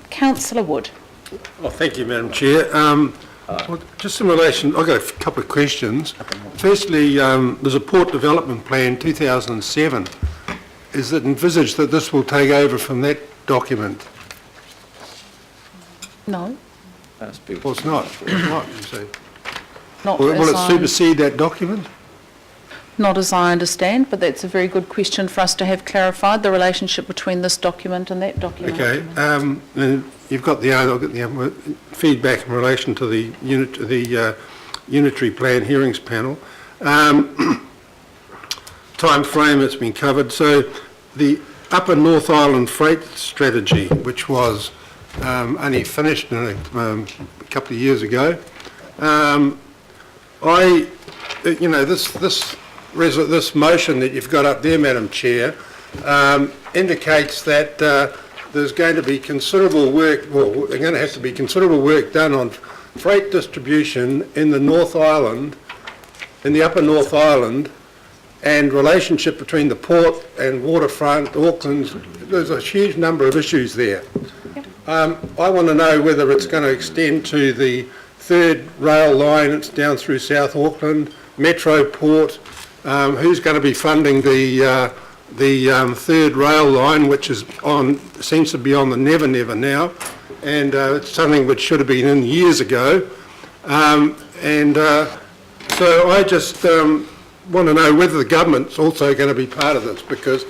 Councillor Wood. Oh, thank you, Madam Chair. Well, just in relation, I've got a couple of questions. Firstly, there's a Port Development Plan 2007. Is it envisaged that this will take over from that document? No. Well, it's not. It's not, you see. Not Will as it supersede that document? Not as I understand, but that's a very good question for us to have clarified, the relationship between this document and that document. Okay. And you've got I've got the feedback in relation to the Unitary Plan Hearings Panel. Time frame has been covered. So the Upper North Island Freight Strategy, which was only finished a couple of years ago, this motion that you've got up there, Madam Chair, indicates that there's going to be considerable work, there's going to have to be considerable work done on freight distribution in the North Island, in the Upper North Island, and relationship between the port and waterfront, Auckland. There's a huge number of issues there. I want to know whether it's going to extend to the third rail line. It's down through South Auckland, Metro Port. Who's going to be funding the third rail line, which is seems to be on the Never Never now, and it's something which should have been in years ago. So I just want to know whether the government's also going to be part of this, because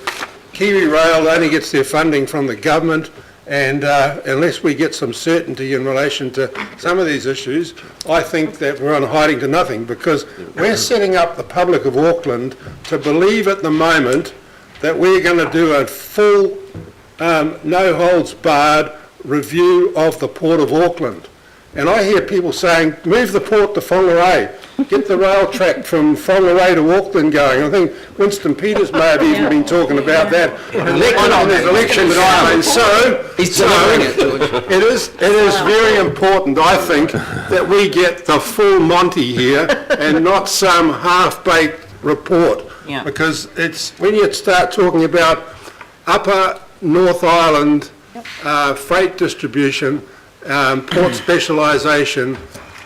Kiwi Rail only gets their funding from the government, and unless we get some certainty in relation to some of these issues, I think that we're on hiding to nothing, because we're setting up the public of Auckland to believe at the moment that we're going to do a full, no-holds-barred review of the Port of Auckland. And I hear people saying, move the port to Whangarei, get the rail track from Whangarei to Auckland going. I think Winston Peters may have even been talking about that on his election campaign. So it is very important, I think, that we get the full Monty here and not some half-baked report. Yeah. Because it's when you start talking about Upper North Island freight distribution, port specialisation,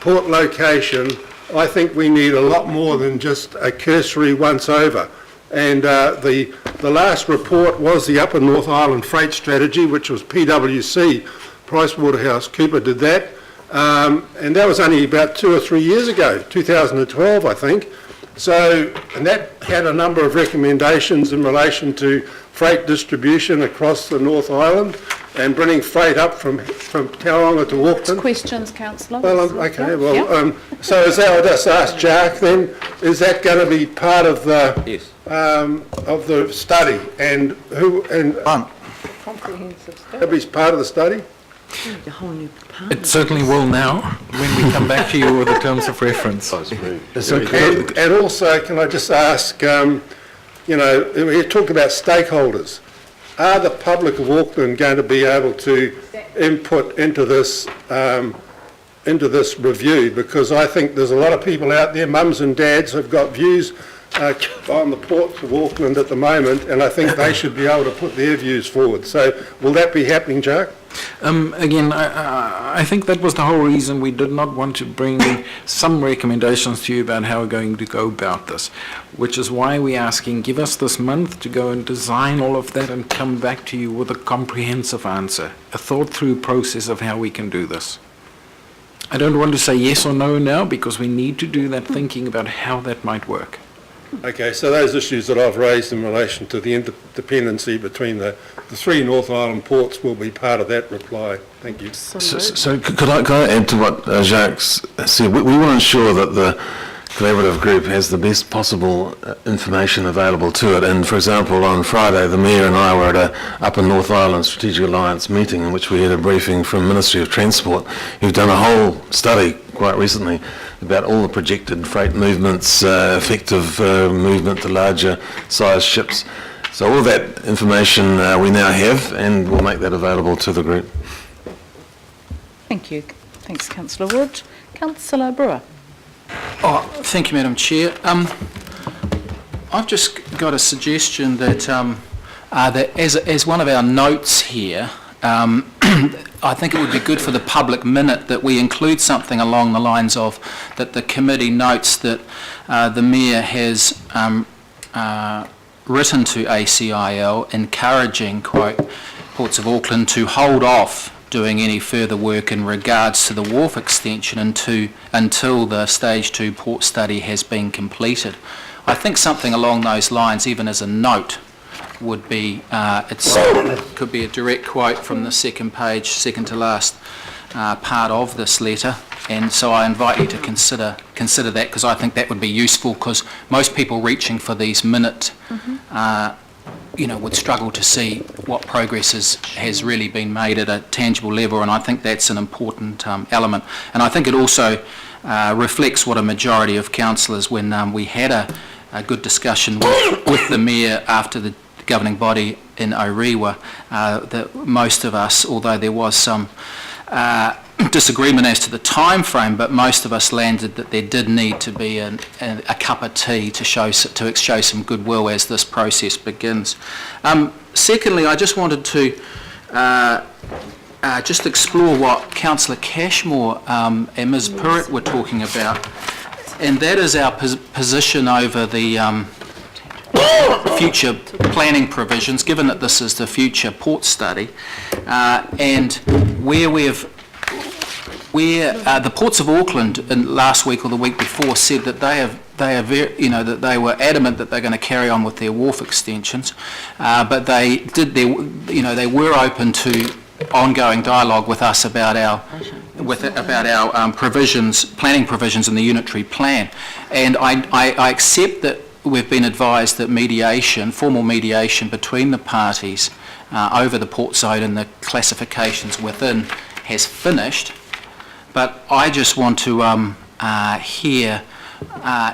port location, I think we need a lot more than just a cursory once over. And the last report was the Upper North Island Freight Strategy, which was PwC, PricewaterhouseCoopers did that. And that was only about 2 or 3 years ago, 2012, I think. So, and that had a number of recommendations in relation to freight distribution across the North Island and bringing freight up from Tauranga to Auckland. Questions, Councillor? Well, okay. Well, so as I just asked Jack, then is that going to be part of the of the study, and who and comprehensive study? That'll be part of the study? It certainly will now, when we come back to you with the terms of reference. And also, can I just ask, we talk about stakeholders. Are the public of Auckland going to be able to input into this review? Because I think there's a lot of people out there, mums and dads, have got views on the ports of Auckland at the moment, and I think they should be able to put their views forward. So will that be happening, Jack? Again, I think that was the whole reason we did not want to bring some recommendations to you about how we're going to go about this, which is why we're asking, give us this month to go and design all of that and come back to you with a comprehensive answer, a thought-through process of how we can do this. I don't want to say yes or no now, because we need to do that thinking about how that might work. Okay, so those issues that I've raised in relation to the interdependency between the three North Island ports will be part of that reply. Thank you. So could I add to what Jacques said? We want to ensure that the collaborative group has the best possible information available to it. And for example, on Friday, the Mayor and I were at a Upper North Island Strategic Alliance meeting in which we had a briefing from Ministry of Transport, who've done a whole study quite recently about all the projected freight movements, effective movement to larger size ships. So all that information we now have, and we'll make that available to the group. Thank you. Thanks, Councillor Wood. Councillor Brewer. Oh, thank you, Madam Chair. I've just got a suggestion that, that as one of our notes here, I think it would be good for the public minute that we include something along the lines of that the committee notes that the Mayor has written to ACIL encouraging, quote, Ports of Auckland to hold off doing any further work in regards to the wharf extension until the Stage 2 port study has been completed. I think something along those lines, even as a note, would be, it could be a direct quote from the second page, second to last part of this letter, and so I invite you to consider that, because I think that would be useful, because most people reaching for these minute would struggle to see what progress has really been made at a tangible level, and I think that's an important element. And I think it also reflects what a majority of councillors, when we had a good discussion with the Mayor after the governing body in Orewa, that most of us, although there was some disagreement as to the time frame, but most of us landed that there did need to be a cup of tea to show some goodwill as this process begins. Secondly, I just wanted to just explore what Councillor Cashmore and Ms Purritt were talking about, and that is our position over the future planning provisions, given that this is the future port study, and where the Ports of Auckland last week or the week before said that that they were adamant that they're going to carry on with their wharf extensions, but they were open to ongoing dialogue with us about our planning provisions in the unitary plan, and I accept that we've been advised that formal mediation between the parties over the port zone and the classifications within has finished. But I just want to hear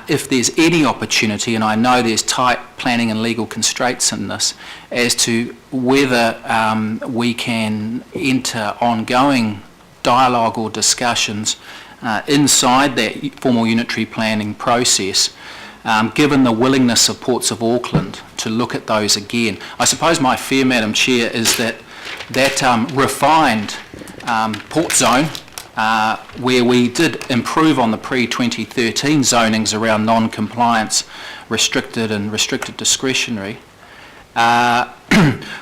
if there's any opportunity, and I know there's tight planning and legal constraints in this, as to whether we can enter ongoing dialogue or discussions inside that formal unitary planning process, given the willingness of Ports of Auckland to look at those again. I suppose my fear, Madam Chair, is that refined port zone, where we did improve on the pre-2013 zonings around non-compliance, restricted and restricted discretionary,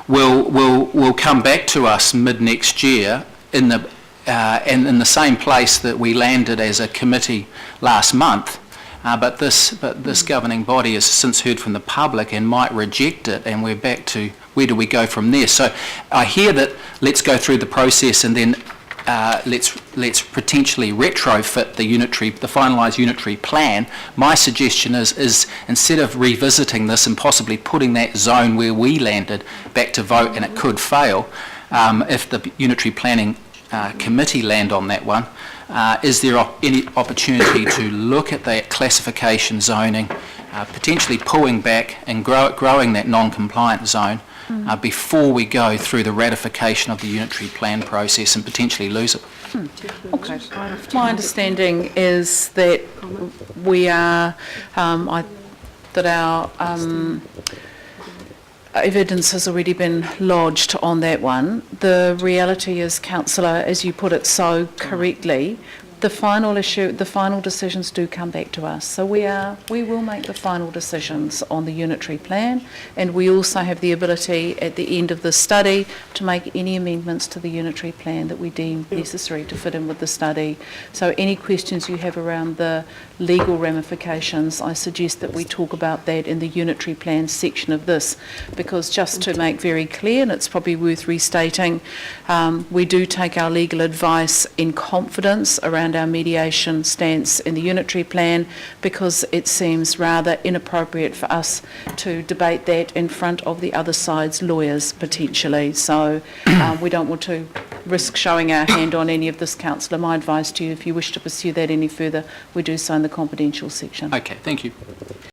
will come back to us mid-next year in the same place that we landed as a committee last month. But this governing body has since heard from the public and might reject it, and we're back to where do we go from there. So I hear that let's go through the process and then let's potentially retrofit the finalised unitary plan. My suggestion is instead of revisiting this and possibly putting that zone where we landed back to vote, and it could fail if the unitary planning committee land on that one, is there any opportunity to look at that classification zoning, potentially pulling back and growing that non-compliant zone before we go through the ratification of the unitary plan process and potentially lose it? Okay. My understanding is that we are, that our evidence has already been lodged on that one. The reality is, Councillor, as you put it so correctly, the final decisions do come back to us. So we will make the final decisions on the unitary plan, and we also have the ability at the end of the study to make any amendments to the unitary plan that we deem necessary to fit in with the study. So any questions you have around the legal ramifications, I suggest that we talk about that in the unitary plan section of this, because just to make very clear, and it's probably worth restating, we do take our legal advice in confidence around our mediation stance in the unitary plan, because it seems rather inappropriate for us to debate that in front of the other side's lawyers potentially. So we don't want to risk showing our hand on any of this, Councillor. My advice to you, if you wish to pursue that any further, we do so in the confidential section. Okay, thank you.